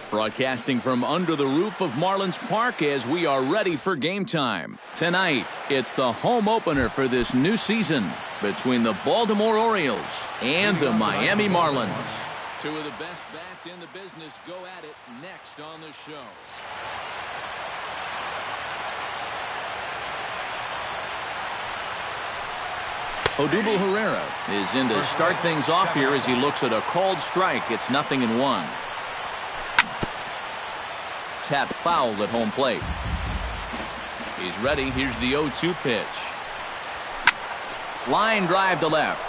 Broadcasting from under the roof of Marlins Park as we are ready for game time. Tonight, it's the home opener for this new season between the Baltimore Orioles and the Miami Marlins. Two of the best bats in the business go at it next on the show. Odubel Herrera is in to start things off here as he looks at a called strike. It's 0-1. Tap fouled at home plate. He's ready. Here's the 0-2 pitch. Line drive to left.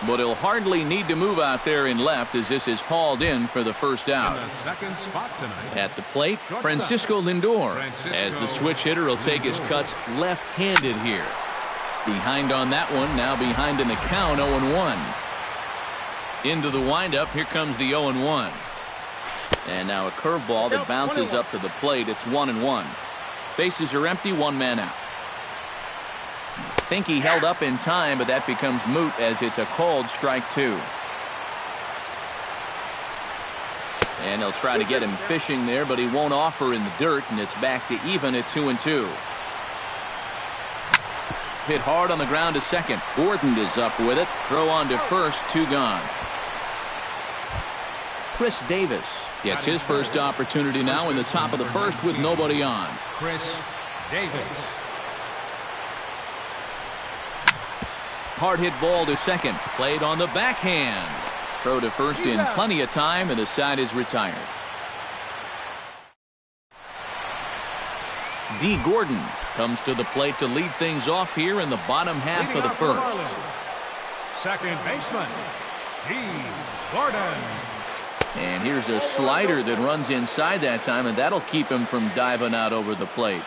But he'll hardly need to move out there in left as this is hauled in for the first out. In the second spot tonight, at the plate, Francisco Lindor. As the switch hitter will take his cuts left-handed here. Behind on that one, now behind in the count, 0-1. Into the windup, here comes the 0-1. And now a curveball that bounces up to the plate. It's 1-1. Bases are empty, one man out. Think he held up in time, but that becomes moot as it's a called strike 2. And he'll try to get him fishing there, but he won't offer in the dirt, and it's back to even at 2-2. Hit hard on the ground to second. Gordon is up with it. Throw on to first, 2 gone. Chris Davis gets his first opportunity now in the top of the first with nobody on. Chris Davis. Hard hit ball to second. Played on the backhand. Throw to first in plenty of time, and the side is retired. D. Gordon comes to the plate to lead things off here in the bottom half of the first. Second baseman, D. Gordon. And here's a slider that runs inside that time, and that'll keep him from diving out over the plate.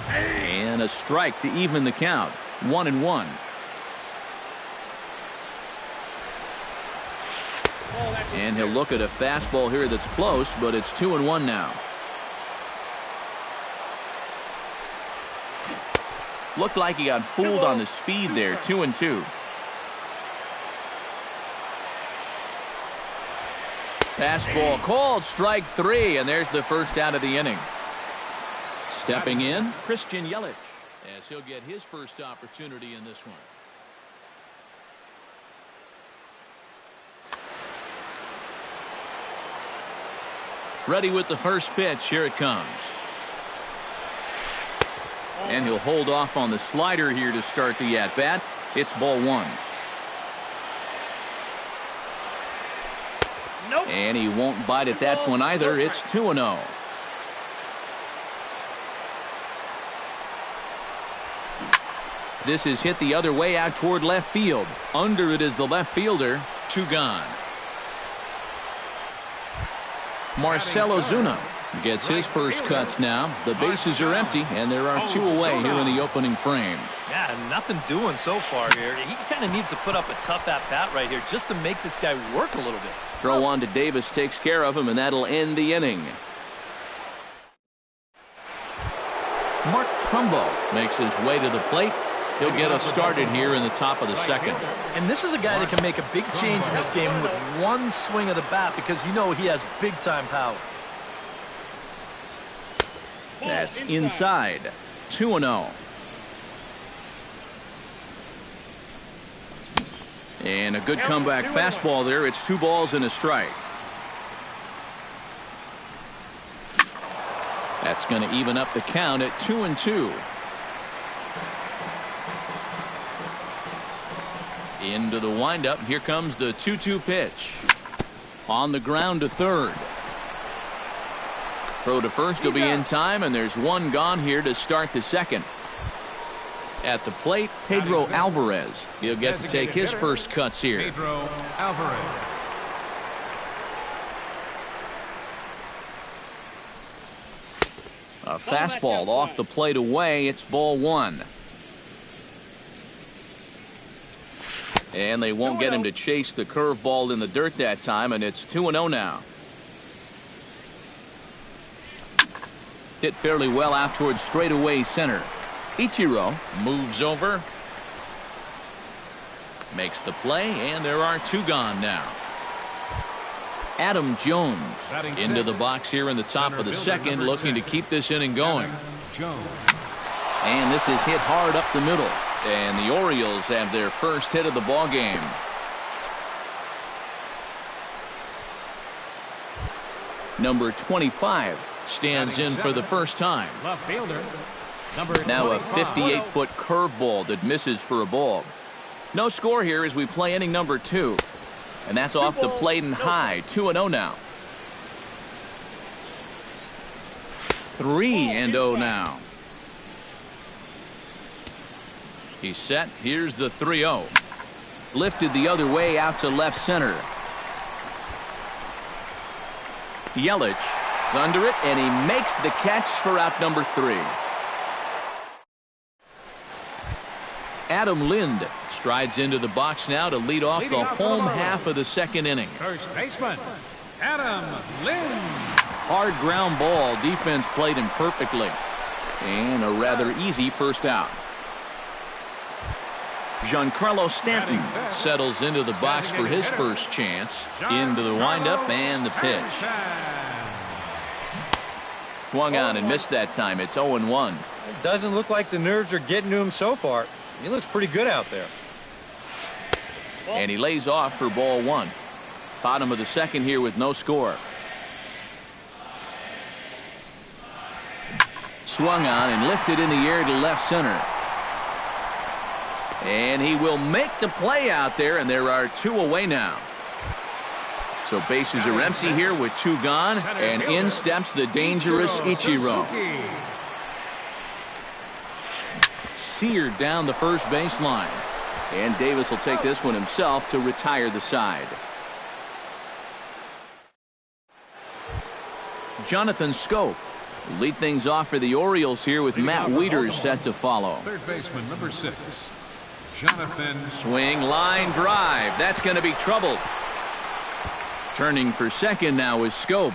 And a strike to even the count. 1-1. And he'll look at a fastball here that's close, but it's 2-1 now. Looked like he got fooled on the speed there. 2-2. Fastball called, strike 3, and there's the first out of the inning. Stepping in, Christian Yelich, as he'll get his first opportunity in this one. Ready with the first pitch. Here it comes. And he'll hold off on the slider here to start the at-bat. It's ball 1. Nope. And he won't bite at that one either. It's 2-0. This is hit the other way out toward left field. Under it is the left fielder. 2 gone. Marcell Ozuna gets his first cuts now. The bases are empty, and there are 2 away here in the opening frame. Yeah, nothing doing so far here. He kind of needs to put up a tough at-bat right here just to make this guy work a little bit. Throw on to Davis takes care of him, and that'll end the inning. Mark Trumbo makes his way to the plate. He'll get us started here in the top of the second. And this is a guy that can make a big change in this game with one swing of the bat because you know he has big-time power. That's inside. 2-0. And a good comeback fastball there. It's 2 balls and a strike. That's going to even up the count at 2-2. Into the windup. Here comes the 2-2 pitch. On the ground to third. Throw to first will be in time, and there's 1 gone here to start the second. At the plate, Pedro Alvarez. He'll get to take his first cuts here. Pedro Alvarez. A fastball off the plate away. It's ball 1. And they won't get him to chase the curveball in the dirt that time, and it's 2-0 now. Hit fairly well out towards straightaway center. Ichiro moves over. Makes the play, and there are 2 gone now. Adam Jones Batting into the sixth, box here in the top center of the fielder second, number looking to 10, keep this inning going. Adam Jones. And this is hit hard up the middle. And the Orioles have their first hit of the ball game. Number 25 stands in for the first time. Left fielder. Now a 25. 58-foot curveball that misses for a ball. No score here as we play inning number 2. And that's off the plate and high. 2-0 now. 3-0 now. He's set. Here's the 3-0. Lifted the other way out to left center. Yelich is under it, and he makes the catch for out number 3. Adam Lind strides into the box now to lead off the home half of the second inning. First baseman, Adam Lind. Hard ground ball. Defense played him perfectly. And a rather easy first out. Giancarlo Stanton settles into the box for his first chance. Into the windup and the pitch. Swung on and missed that time. It's 0-1. It doesn't look like the nerves are getting to him so far. He looks pretty good out there. And he lays off for ball 1. Bottom of the second here with no score. Swung on and lifted in the air to left center. And he will make the play out there, and there are 2 away now. So bases are empty here with 2 gone, and in steps the dangerous Ichiro. Seared down the first baseline. And Davis will take this one himself to retire the side. Jonathan Schoop will lead things off for the Orioles here with Matt Wieters set to follow. Third baseman, number 6, Jonathan. Swing, line, drive. That's going to be trouble. Turning for second now is Schoop.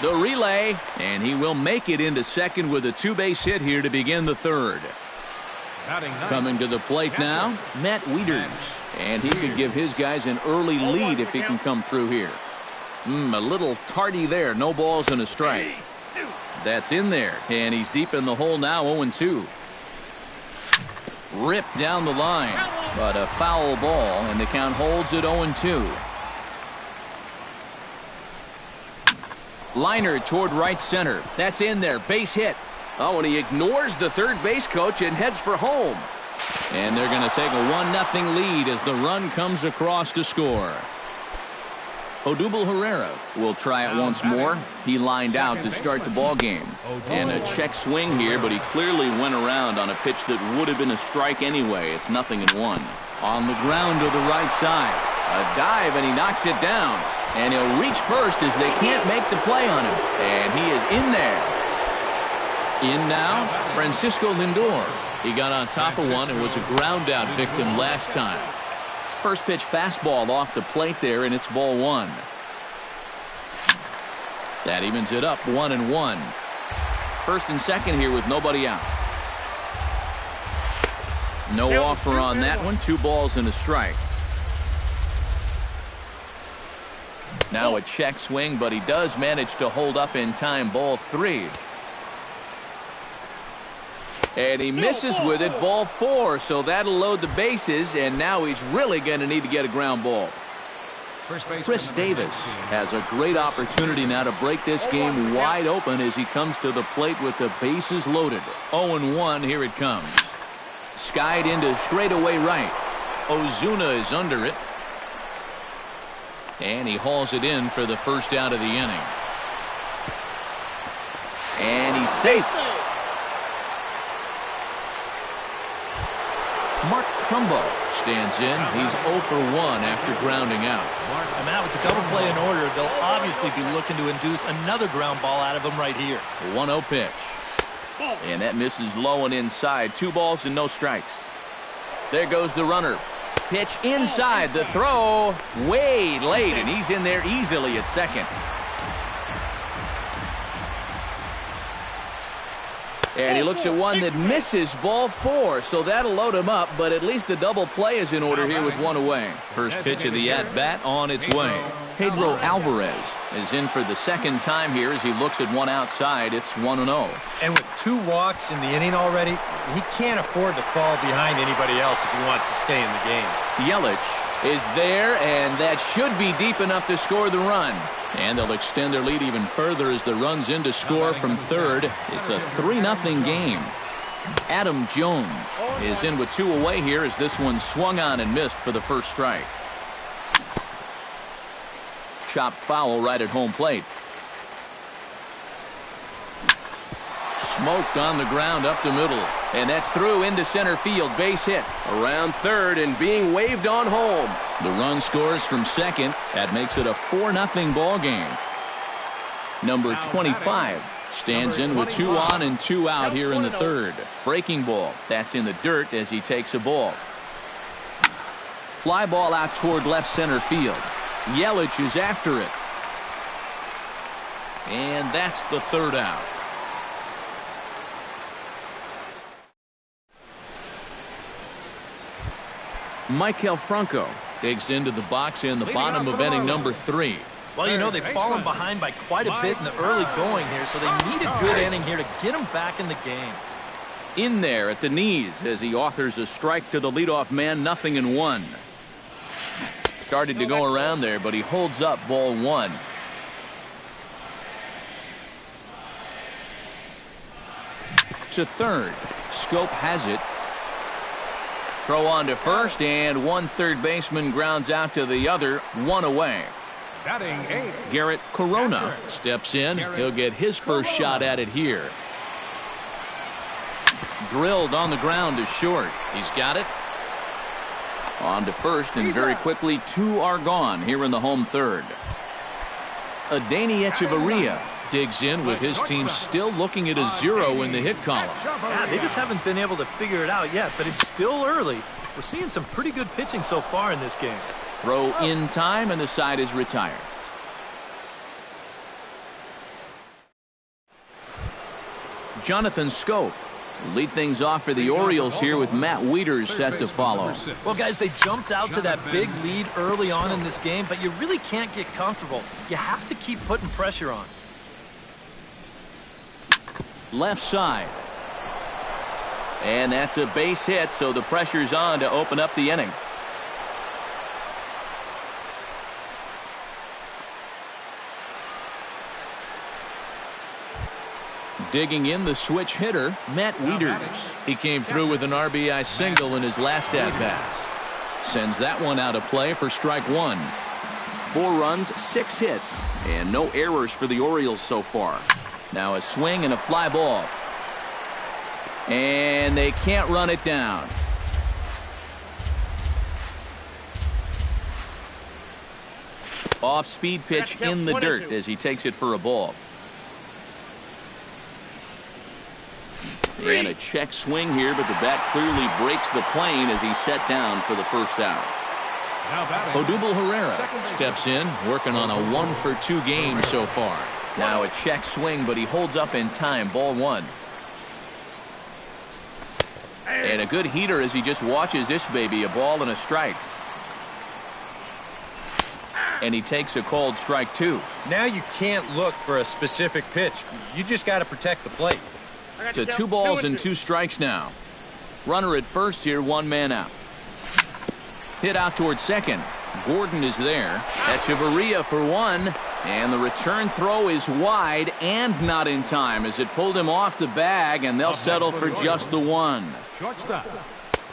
The relay, and he will make it into second with a 2-base hit here to begin the third. Coming to the plate now, Matt Wieters. And he could give his guys an early lead if he can come through here. A little tardy there. No balls and a strike. That's in there, and he's deep in the hole now, 0-2. Ripped down the line, but a foul ball, and the count holds at 0-2. Liner toward right center. That's in there. Base hit. Oh, and he ignores the third base coach and heads for home. And they're going to take a 1-0 lead as the run comes across to score. Odubel Herrera will try it once more. He lined out to start the ball game. And a check swing here, but he clearly went around on a pitch that would have been a strike anyway. It's 0-1. On the ground to the right side. A dive, and he knocks it down. And he'll reach first as they can't make the play on him. And he is in there. In now, Francisco Lindor. He got on top of one and was a ground out victim last time. First pitch fastball off the plate there, and it's ball 1. That evens it up 1-1. First and second here with nobody out. No offer on that one. 2 balls and a strike. Now a check swing, but he does manage to hold up in time. Ball 3. And he misses with it. Ball 4. So that'll load the bases, and now he's really going to need to get a ground ball. Chris Davis has a great opportunity now to break this game wide open as he comes to the plate with the bases loaded. 0-1. Here it comes. Skied into straightaway right. Ozuna is under it. And he hauls it in for the first out of the inning. And he's safe. Mark Trumbo stands in. He's 0 for 1 after grounding out. And Matt, with the double play in order, they'll obviously be looking to induce another ground ball out of him right here. 1-0 pitch. And that misses low and inside. 2 balls and no strikes. There goes the runner. Pitch inside. The throw way late, and he's in there easily at second. And he looks at one that misses, ball 4, so that'll load him up, but at least the double play is in order here with one away. First pitch of the at-bat on its way. Pedro Alvarez is in for the second time here as he looks at one outside. It's 1-0. And with 2 walks in the inning already, he can't afford to fall behind anybody else if he wants to stay in the game. Yelich is there, and that should be deep enough to score the run. And they'll extend their lead even further as the run's in to score from third. It's a 3-0 game. Adam Jones is in with 2 away here as this one swung on and missed for the first strike. Chopped foul right at home plate. Smoked on the ground up the middle. And that's through into center field. Base hit. Around third and being waved on home. The run scores from second. That makes it a 4-0 ball game. Number 25 stands in with 2 on and 2 out here in the third. Breaking ball. That's in the dirt as he takes a ball. Fly ball out toward left center field. Yelich is after it. And that's the third out. Maikel Franco digs into the box in the bottom of inning number 3. Well, you know, they've fallen behind by quite a bit in the early going here, so they need a good inning here to get them back in the game. In there at the knees as he offers a strike to the leadoff man, 0-1. Started to go around there, but he holds up ball 1. To third. Scope has it. Throw on to first, and one third baseman grounds out to the other, 1 away. Batting 8. Garrett Corona steps in. He'll get his first shot at it here. Drilled on the ground to short. He's got it. On to first, and very quickly 2 are gone here in the home third. Adeiny Echeverria digs in with his team still looking at a 0 in the hit column. Yeah, they just haven't been able to figure it out yet, but it's still early. We're seeing some pretty good pitching so far in this game. Throw in time, and the side is retired. Jonathan Scope will lead things off for the Orioles here with Matt Wieters set to follow. Well, guys, they jumped out to that big lead early on in this game, but you really can't get comfortable. You have to keep putting pressure on. Left side. And that's a base hit, so the pressure's on to open up the inning. Digging in the switch hitter, Matt Wieters. He came through with an RBI single in his last at-bat. Sends that one out of play for strike 1. 4 runs, 6 hits, and no errors for the Orioles so far. Now a swing and a fly ball. And they can't run it down. Off-speed pitch in the dirt as he takes it for a ball. And a check swing here, but the bat clearly breaks the plane as he's set down for the first out. Odubel Herrera steps in, working on a 1-for-2 game so far. Now a check swing, but he holds up in time. Ball 1. And a good heater as he just watches this baby. A ball and a strike. And he takes a called strike 2. Now you can't look for a specific pitch. You just got to protect the plate. To 2 balls and 2 strikes now. Runner at first here, 1 man out. Hit out towards second. Gordon is there. Echeverria for 1. And the return throw is wide and not in time as it pulled him off the bag, and they'll settle for just the 1.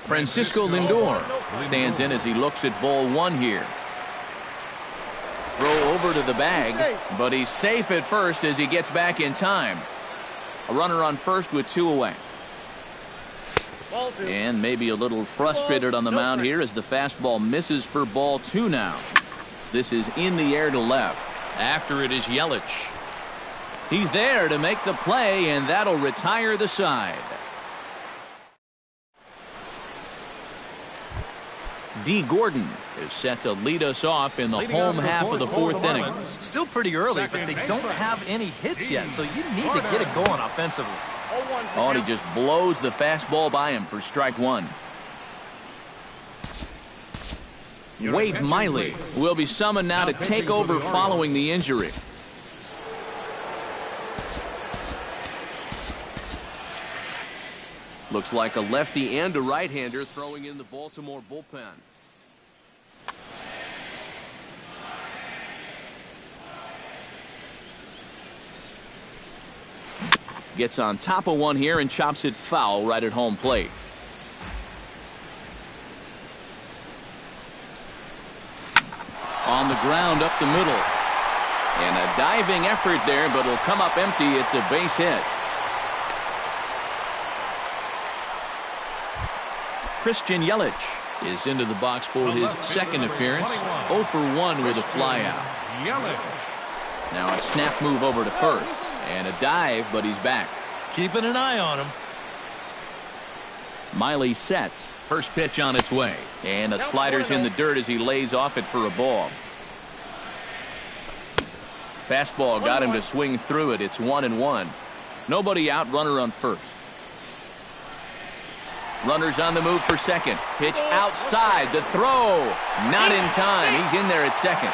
Francisco Lindor stands in as he looks at ball 1 here. Throw over to the bag, but he's safe at first as he gets back in time. A runner on first with 2 away. And maybe a little frustrated on the mound here as the fastball misses for ball 2 now. This is in the air to left. After it is Yelich. He's there to make the play, and that'll retire the side. D. Gordon is set to lead us off in the home half of the fourth inning. Still pretty early, but they don't have any hits yet, so you need to get it going offensively. Oh, and he just blows the fastball by him for strike one. Wade Miley will be summoned now to take over following the injury. Looks like a lefty and a right-hander throwing in the Baltimore bullpen. Gets on top of one here and chops it foul right at home plate. On the ground up the middle. And a diving effort there, but it'll come up empty. It's a base hit. Christian Yelich is into the box for his second appearance. 0 for 1 with a flyout. Now a snap move over to first. And a dive, but he's back. Keeping an eye on him. Miley sets. First pitch on its way. And the slider's in the dirt as he lays off it for a ball. Fastball got him to swing through it. It's 1-1. Nobody out, runner on first. Runners on the move for second. Pitch outside. The throw. Not in time. He's in there at second.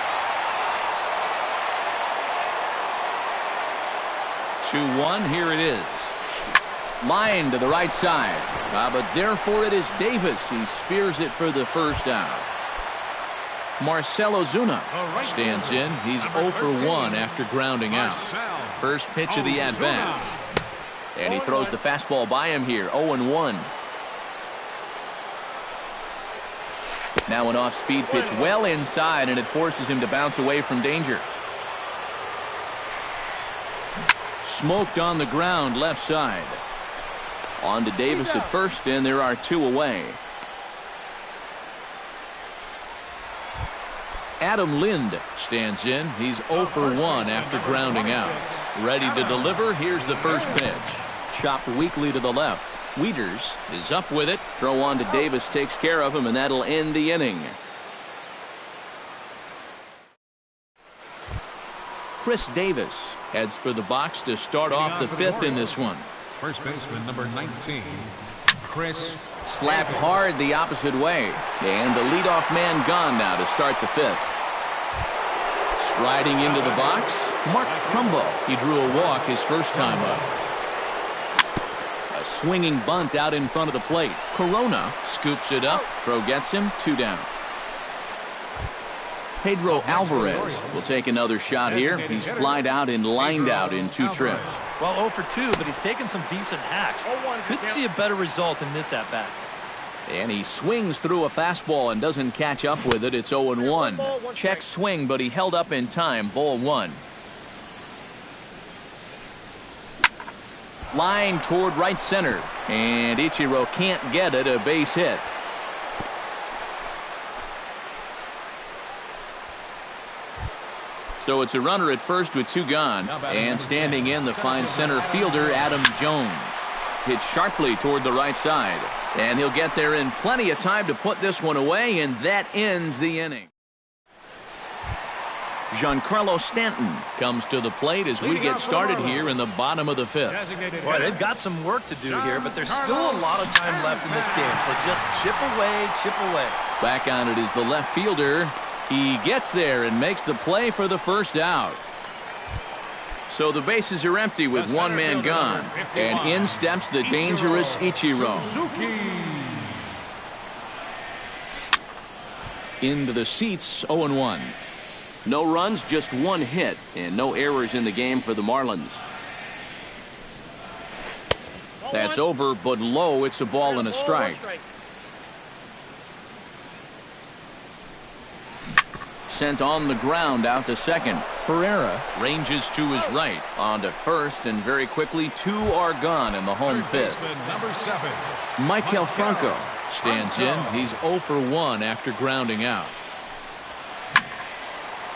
2-1. Here it is. Line to the right side. But therefore it is Davis. He spears it for the first out. Marcell Ozuna stands in. He's 0 for 1 after grounding out. First pitch of the at-bat. And he throws the fastball by him here. 0-1. Now an off-speed pitch well inside, and it forces him to bounce away from danger. Smoked on the ground left side. On to Davis at first, and there are 2 away. Adam Lind stands in. He's 0 for 1 after grounding out. Ready to deliver. Here's the first pitch. Chopped weakly to the left. Wieters is up with it. Throw on to Davis takes care of him, and that'll end the inning. Chris Davis heads for the box to start off the fifth in this one. First baseman number 19, Chris. Slapped hard the opposite way. And the leadoff man gone now to start the fifth. Striding into the box, Mark Trumbo. He drew a walk his first time up. A swinging bunt out in front of the plate. Corona scoops it up. Throw gets him. 2 down. Pedro Alvarez will take another shot here. He's flied out and lined out in 2 trips. Well, 0 for 2, but he's taken some decent hacks. Could see a better result in this at-bat. And he swings through a fastball and doesn't catch up with it. It's 0-1. Check swing, but he held up in time. Ball 1. Line toward right center. And Ichiro can't get it. A base hit. So it's a runner at first with 2 gone. And standing in the fine center fielder, Adam Jones. Hit sharply toward the right side. And he'll get there in plenty of time to put this one away, and that ends the inning. Giancarlo Stanton comes to the plate as we get started here in the bottom of the fifth. Boy, they've got some work to do here, but there's still a lot of time left in this game, so just chip away, chip away. Back on it is the left fielder. He gets there and makes the play for the first out. So the bases are empty with 1 man gone. And in steps the dangerous Ichiro. Into the seats, 0-1. No runs, just 1 hit, and no errors in the game for the Marlins. That's over, but low. It's a ball and a strike. Sent on the ground out to second. Pereira ranges to his right. On to first, and very quickly 2 are gone in the home fifth. Maikel Franco stands in. He's 0 for 1 after grounding out.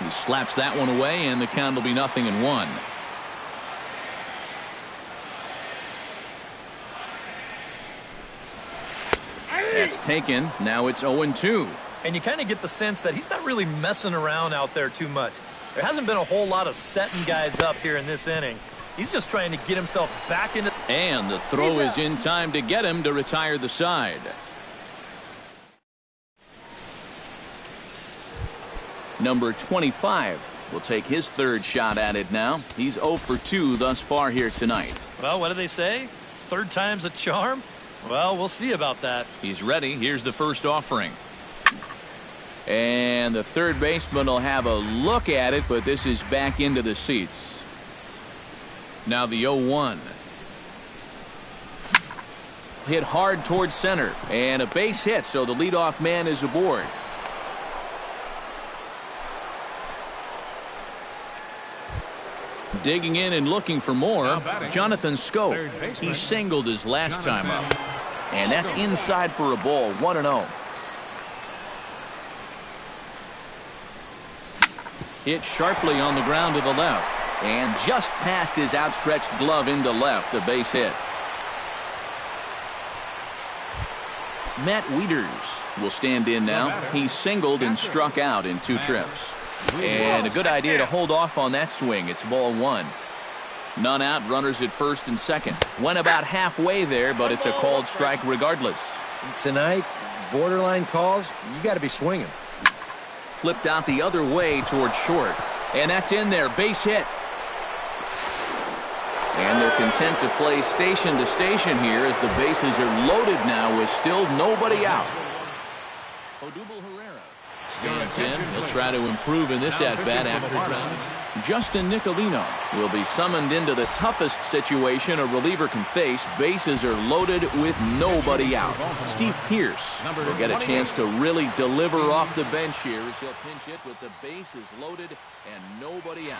He slaps that one away, and the count will be 0-1. That's taken. Now it's 0-2. and you kind of get the sense that he's not really messing around out there too much. There hasn't been a whole lot of setting guys up here in this inning. He's just trying to get himself back into... And the throw is in time to get him to retire the side. Number 25 will take his third shot at it now. He's 0 for 2 thus far here tonight. Well, what do they say? Third time's a charm? Well, we'll see about that. He's ready. Here's the first offering. And the third baseman will have a look at it, but this is back into the seats. Now the 0-1. Hit hard towards center. And a base hit, so the leadoff man is aboard. Digging in and looking for more, Jonathan Scope. He singled his last time up. And that's inside for a ball, 1-0. Hit sharply on the ground to the left. And just past his outstretched glove into left, a base hit. Matt Wieters will stand in now. He singled and struck out in 2 trips. And a good idea to hold off on that swing. It's ball 1. None out, runners at first and second. Went about halfway there, but it's a called strike regardless. Tonight, borderline calls, you got to be swinging. Flipped out the other way towards short. And that's in there, base hit. And they're content to play station to station here as the bases are loaded now with still nobody out. Odubel Herrera stands in. He'll try to improve in this at-bat after ground. Justin Nicolino will be summoned into the toughest situation a reliever can face. Bases are loaded with nobody out. Steve Pearce will get a chance to really deliver off the bench here as he'll pinch hit with the bases loaded and nobody out.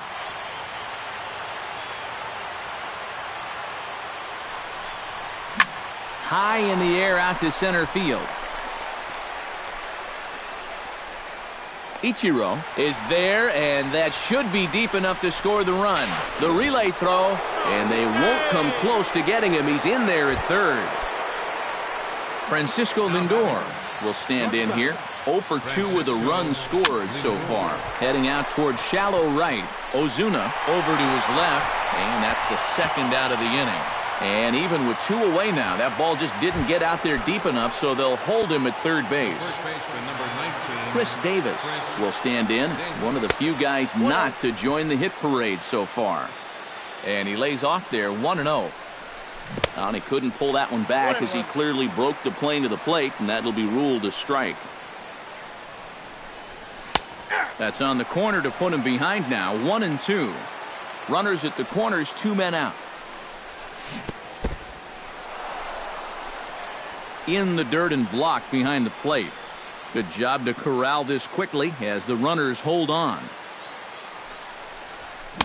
High in the air out to center field. Ichiro is there, and that should be deep enough to score the run. The relay throw, and they won't come close to getting him. He's in there at third. Francisco Lindor will stand in here. 0 for 2 with a run scored so far. Heading out towards shallow right. Ozuna over to his left, and that's the second out of the inning. And even with 2 away now, that ball just didn't get out there deep enough, so they'll hold him at third base. Chris Davis will stand in, one of the few guys not to join the hit parade so far. And he lays off there, 1-0. And he couldn't pull that one back as he clearly broke the plane to the plate, and that'll be ruled a strike. That's on the corner to put him behind now, 1-2. Runners at the corners, 2 men out. In the dirt and blocked behind the plate. Good job to corral this quickly as the runners hold on.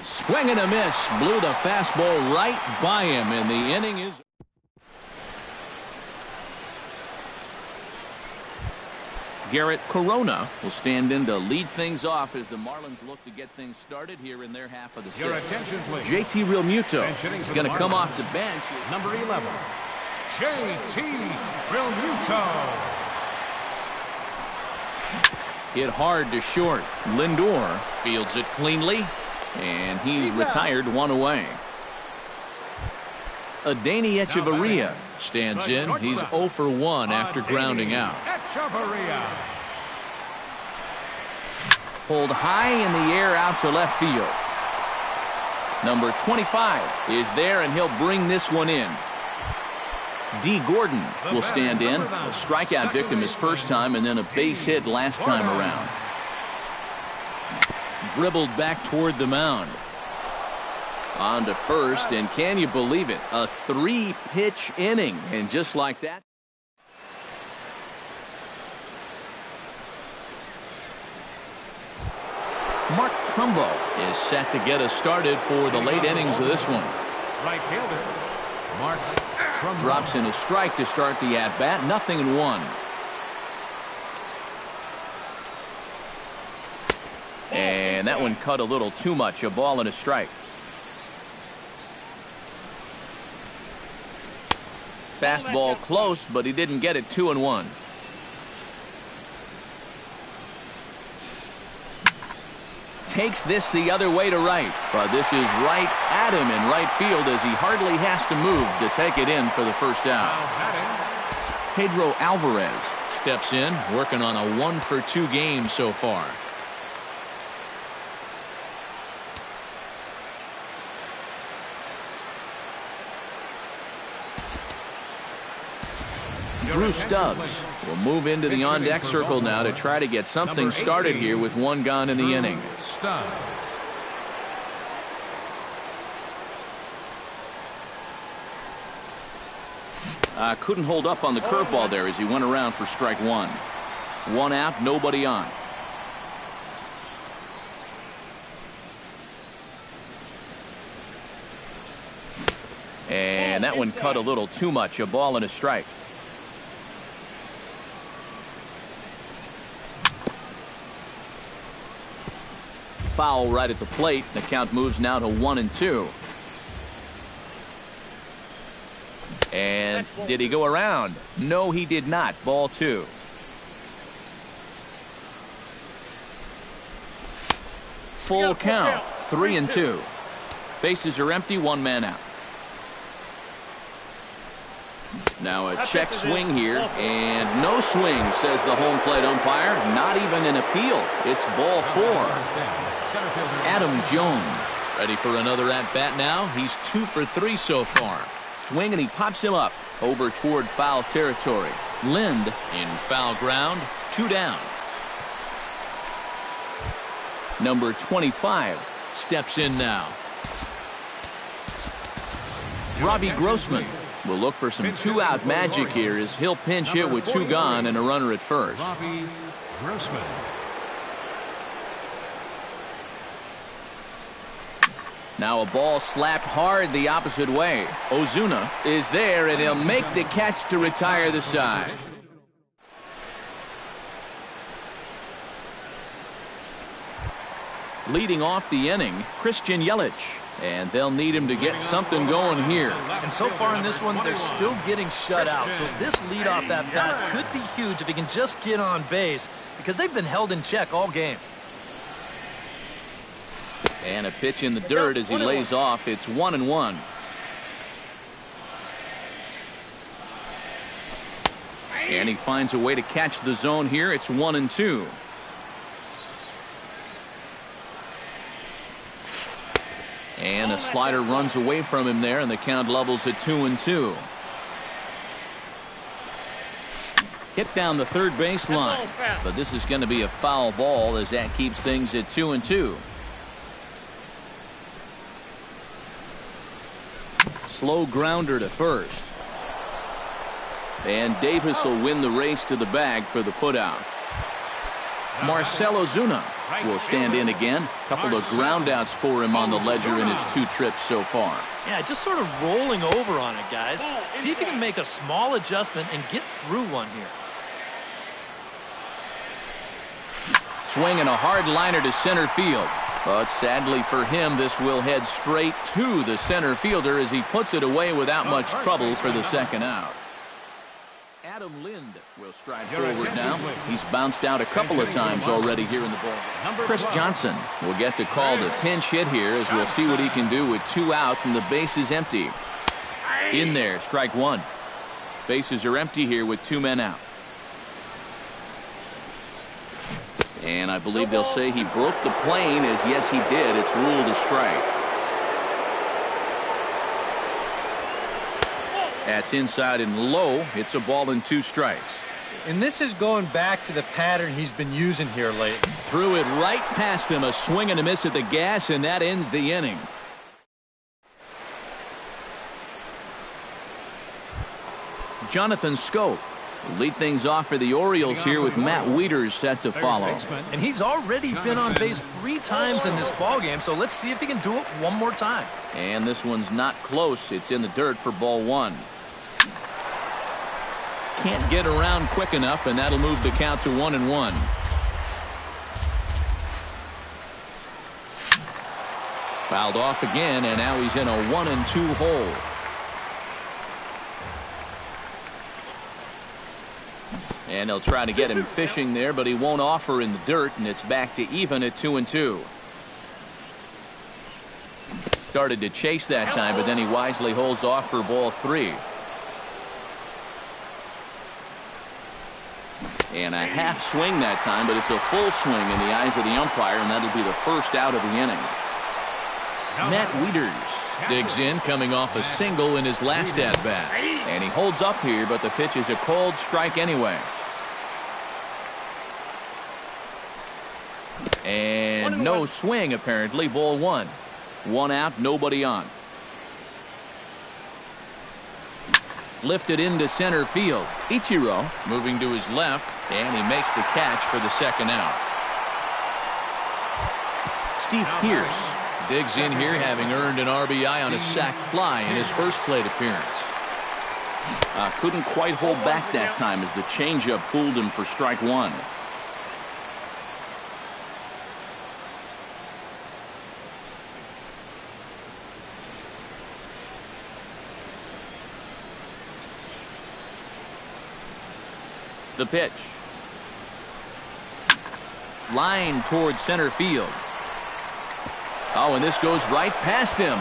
Swing and a miss. Blew the fastball right by him, and the inning is... Garrett Corona will stand in to lead things off as the Marlins look to get things started here in their half of the sixth. JT Realmuto is going to come off the bench. Number 11, JT Realmuto. Hit hard to short. Lindor fields it cleanly, and he's retired, 1 away. Adeiny Echeverria stands in. He's 0 for 1 after grounding out. Pulled high in the air out to left field. Number 25 is there, and he'll bring this one in. D. Gordon will stand in. A strikeout victim his first time, and then a base hit last time around. Dribbled back toward the mound. On to first, and can you believe it? A 3-pitch inning, and just like that. Mark Trumbo is set to get us started for the late innings of this one. Right fielder, Mark Trumbo. Drops in a strike to start the at-bat. 0-1. And that one cut a little too much. A ball and a strike. Fastball close, but he didn't get it. 2-1. takes this the other way to right. But this is right at him in right field as he hardly has to move to take it in for the first out. Pedro Alvarez steps in, working on a 1-for-2 game so far. Drew Stubbs will move into the on-deck circle now to try to get something started here with one gone in the inning. Couldn't hold up on the curveball there as he went around for strike one. One out, nobody on. And that one cut a little too much. A ball and a strike. Foul right at the plate. The count moves now to 1-2. And did he go around? No, he did not. Ball 2. Full count. 3-2. Bases are empty. One man out. Now a check swing here, and no swing, says the home plate umpire. Not even an appeal. It's ball 4. Adam Jones ready for another at-bat now. He's 2 for 3 so far. Swing, and he pops him up over toward foul territory. Lind in foul ground. 2 down. Number 25 steps in now. Robbie Grossman will look for some 2-out magic here as he'll pinch hit with 2 gone and a runner at first. Robbie Grossman. Now a ball slapped hard the opposite way. Ozuna is there, and he'll make the catch to retire the side. Leading off the inning, Christian Yelich. And they'll need him to get something going here. And so far in this one, they're still getting shut out. So this leadoff at bat could be huge if he can just get on base, because they've been held in check all game. And a pitch in the dirt as he lays off. It's 1-1. And he finds a way to catch the zone here. It's 1-2. And a slider runs away from him there, and the count levels at 2-2. Hit down the third base line, but this is going to be a foul ball as that keeps things at 2-2. Slow grounder to first. And Davis will win the race to the bag for the putout. Marcell Ozuna will stand in again. A couple of groundouts for him on the ledger in his 2 trips so far. Yeah, just sort of rolling over on it, guys. See if you can make a small adjustment and get through one here. Swinging a hard liner to center field. But sadly for him, this will head straight to the center fielder as he puts it away without much trouble for the second out. Adam Lind will stride forward now. He's bounced out a couple of times already here in the ball. Chris Johnson will get the call to pinch hit here as we'll see what he can do with 2 out and the base is empty. In there, strike 1. Bases are empty here with 2 men out. And I believe they'll say he broke the plane, as yes he did. It's ruled a strike. That's inside and low. It's a ball and 2 strikes. And this is going back to the pattern he's been using here lately. Threw it right past him. A swing and a miss at the gas, and that ends the inning. Jonathan Scope will lead things off for the Orioles here with Matt Wieters set to follow. And he's already been on base 3 times in this ballgame, so let's see if he can do it one more time. And this one's not close. It's in the dirt for ball 1. Can't get around quick enough, and that'll move the count to 1-1. Fouled off again, and now he's in a 1-2 hole. And they'll try to get him fishing there, but he won't offer in the dirt, and it's back to even at 2-2. Started to chase that time, but then he wisely holds off for ball 3. And a half swing that time, but it's a full swing in the eyes of the umpire, and that'll be the first out of the inning. Matt Wieters digs in, coming off a single in his last at-bat. And he holds up here, but the pitch is a called strike anyway. And no swing, apparently. Ball 1. 1 out, nobody on. Lifted into center field. Ichiro moving to his left, and he makes the catch for the second out. Steve Pearce digs in here, having earned an RBI on a sac fly in his first plate appearance. Couldn't quite hold back that time as the changeup fooled him for strike 1. The pitch. Line towards center field. Oh, and this goes right past him.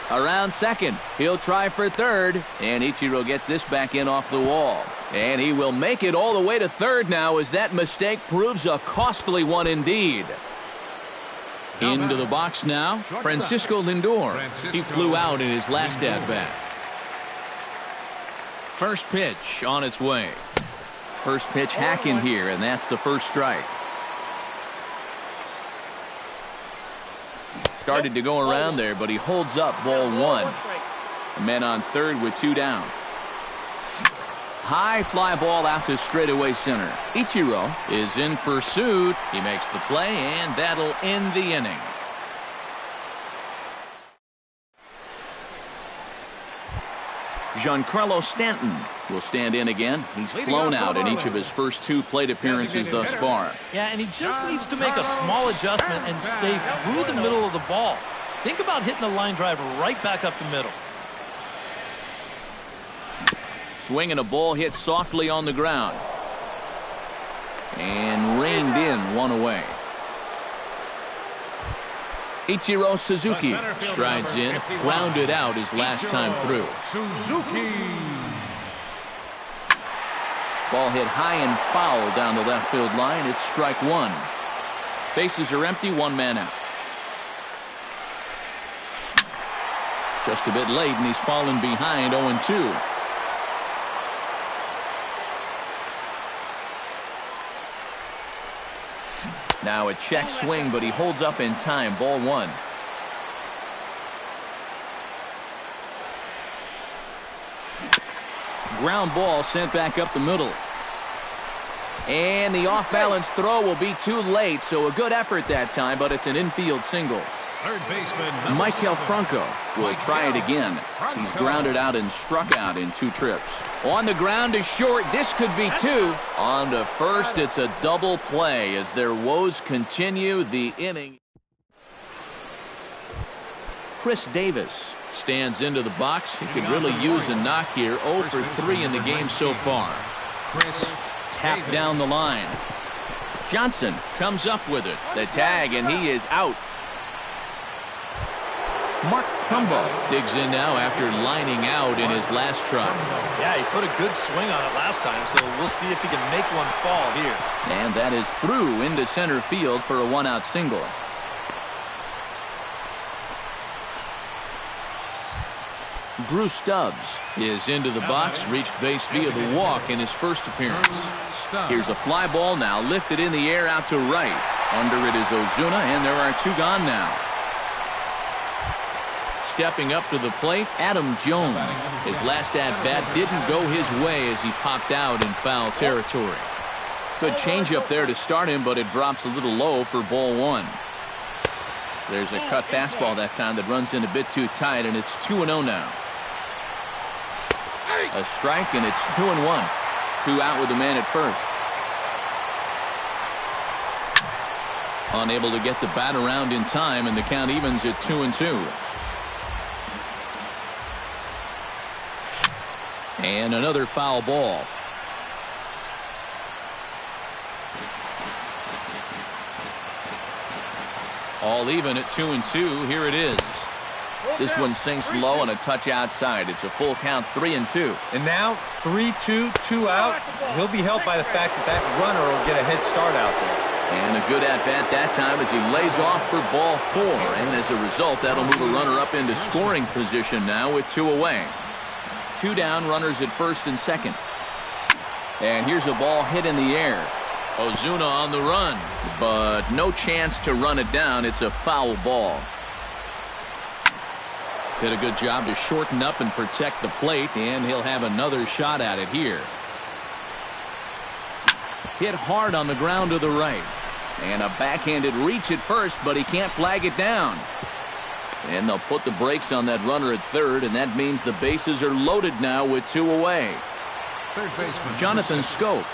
Around second. He'll try for third. And Ichiro gets this back in off the wall. And he will make it all the way to third now, as that mistake proves a costly one indeed. Into the box now, Francisco Lindor. He flew out in his last at-bat. First pitch on its way. First pitch hacking here, and that's the first strike. Started to go around there, but he holds up ball 1. Men on third with 2 down. High fly ball out to straightaway center. Ichiro is in pursuit. He makes the play, and that'll end the inning. Giancarlo Stanton will stand in again. He's flown out in each of his first 2 plate appearances thus far. Yeah, and he just needs to make a small adjustment and stay through the middle of the ball. Think about hitting the line drive right back up the middle. Swinging a ball hit softly on the ground. And reined in, 1 away. Ichiro Suzuki strides in, grounded out his last time through. Suzuki. Ball hit high and foul down the left field line. It's strike 1. Bases are empty, 1 man out. Just a bit late, and he's fallen behind 0-2. Now a check swing, but he holds up in time. Ball 1. Ground ball sent back up the middle. And the off-balance throw will be too late, so a good effort that time, but it's an infield single. Third baseman Michael Franco will try it again. He's grounded out and struck out in 2 trips. On the ground to short. This could be 2. On to first. It's a double play as their woes continue the inning. Chris Davis stands into the box. He could really use a knock here. 0 for 3 in the game so far. Tap down the line. Johnson comes up with it. The tag, and he is out. Mark Trumbo digs in now after lining out in his last try. Yeah, he put a good swing on it last time, so we'll see if he can make one fall here. And that is through into center field for a 1-out single. Drew Stubbs is into the box, reached base via the walk in his first appearance. Here's a fly ball now, lifted in the air out to right. Under it is Ozuna, and there are 2 gone now. Stepping up to the plate, Adam Jones. His last at-bat didn't go his way as he popped out in foul territory. Good changeup there to start him, but it drops a little low for ball 1. There's a cut fastball that time that runs in a bit too tight, and it's 2-0 now. A strike, and it's 2-1. 2 out with the man at first. Unable to get the bat around in time, and the count evens at 2-2. And another foul ball. All even at 2-2. Here it is. This one sinks low and a touch outside. It's a full count, 3-2. And now 3-2, 2 out. He'll be helped by the fact that runner will get a head start out there. And a good at-bat that time as he lays off for ball 4. And as a result, that'll move a runner up into scoring position now with 2 away. 2 down, runners at first and second. And here's a ball hit in the air. Ozuna on the run, but no chance to run it down. It's a foul ball. Did a good job to shorten up and protect the plate, and he'll have another shot at it here. Hit hard on the ground to the right. And a backhanded reach at first, but he can't flag it down. And they'll put the brakes on that runner at third, and that means the bases are loaded now with 2 away. Third baseman Jonathan Scope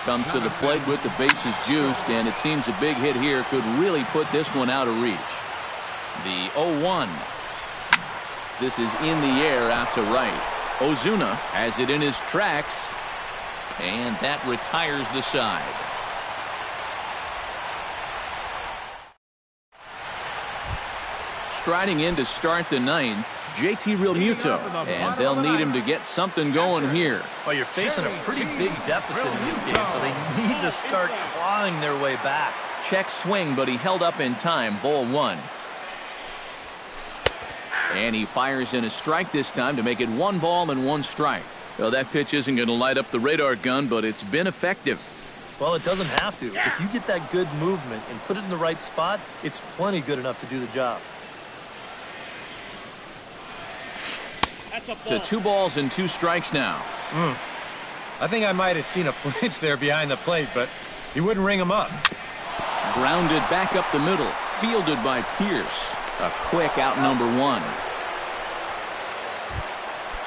comes to the plate with the bases juiced, and it seems a big hit here could really put this one out of reach. The 0-1. This is in the air out to right. Ozuna has it in his tracks, and that retires the side. Striding in to start the 9th, JT Realmuto, and they'll need him to get something going here. Well, you're facing a pretty big deficit in this game, so they need to start clawing their way back. Check swing, but he held up in time. Ball 1. And he fires in a strike this time to make it 1 ball and 1 strike. Well, that pitch isn't going to light up the radar gun, but it's been effective. Well, it doesn't have to. If you get that good movement and put it in the right spot, it's plenty good enough to do the job. To 2 balls and 2 strikes now. I think I might have seen a flinch there behind the plate, but he wouldn't ring him up. Grounded back up the middle. Fielded by Pierce. A quick out number 1.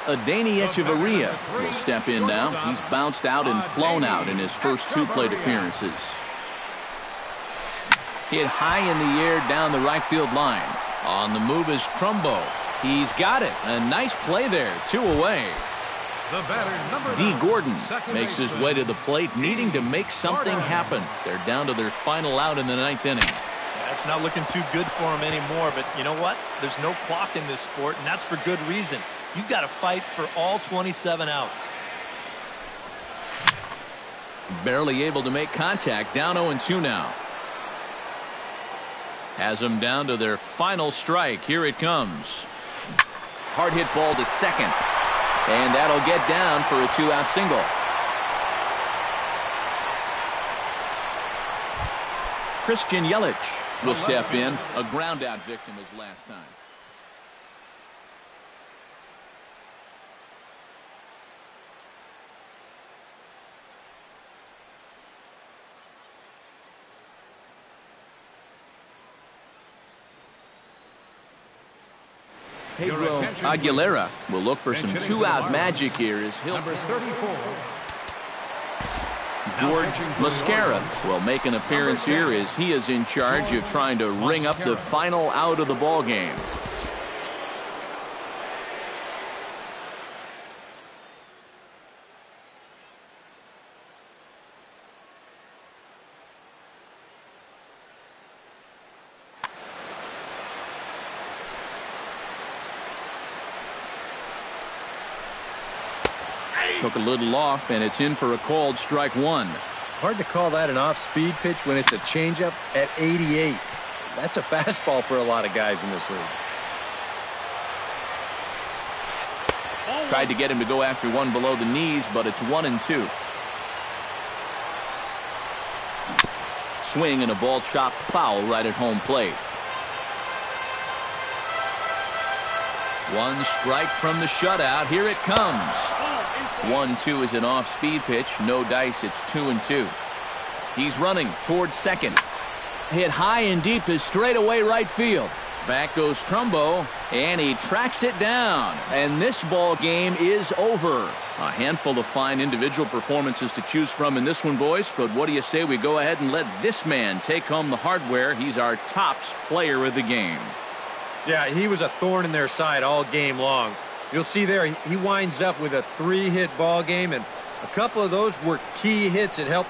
Adeiny Echeverria will step in now. He's bounced out and flown out in his first 2 plate appearances. Hit high in the air down the right field line. On the move is Trumbo. He's got it. A nice play there. 2 away. D. Gordon makes his way to the plate, needing to make something happen. They're down to their final out in the 9th inning. Yeah, it's not looking too good for him anymore, but you know what? There's no clock in this sport, and that's for good reason. You've got to fight for all 27 outs. Barely able to make contact. Down 0-2 now. Has them down to their final strike. Here it comes. Hard hit ball to second. And that'll get down for a 2-out single. Christian Yelich will step in. A ground out victim as last time. Pedro Aguilera will look for some 2-out magic here as he'll. Number 34. George Mascara will make an appearance here as he is in charge of trying to ring up the final out of the ball game. Took a little off, and it's in for a called strike 1. Hard to call that an off-speed pitch when it's a changeup at 88. That's a fastball for a lot of guys in this league. Tried to get him to go after one below the knees, but it's 1-2. Swing and a ball chopped foul right at home plate. 1 strike from the shutout. Here it comes. 1-2 is an off-speed pitch. No dice. It's 2-2. He's running towards second. Hit high and deep to straightaway right field. Back goes Trumbo, and he tracks it down. And this ball game is over. A handful of fine individual performances to choose from in this one, boys. But what do you say we go ahead and let this man take home the hardware? He's our tops player of the game. Yeah, he was a thorn in their side all game long. You'll see there, he winds up with a 3-hit ball game, and a couple of those were key hits that helped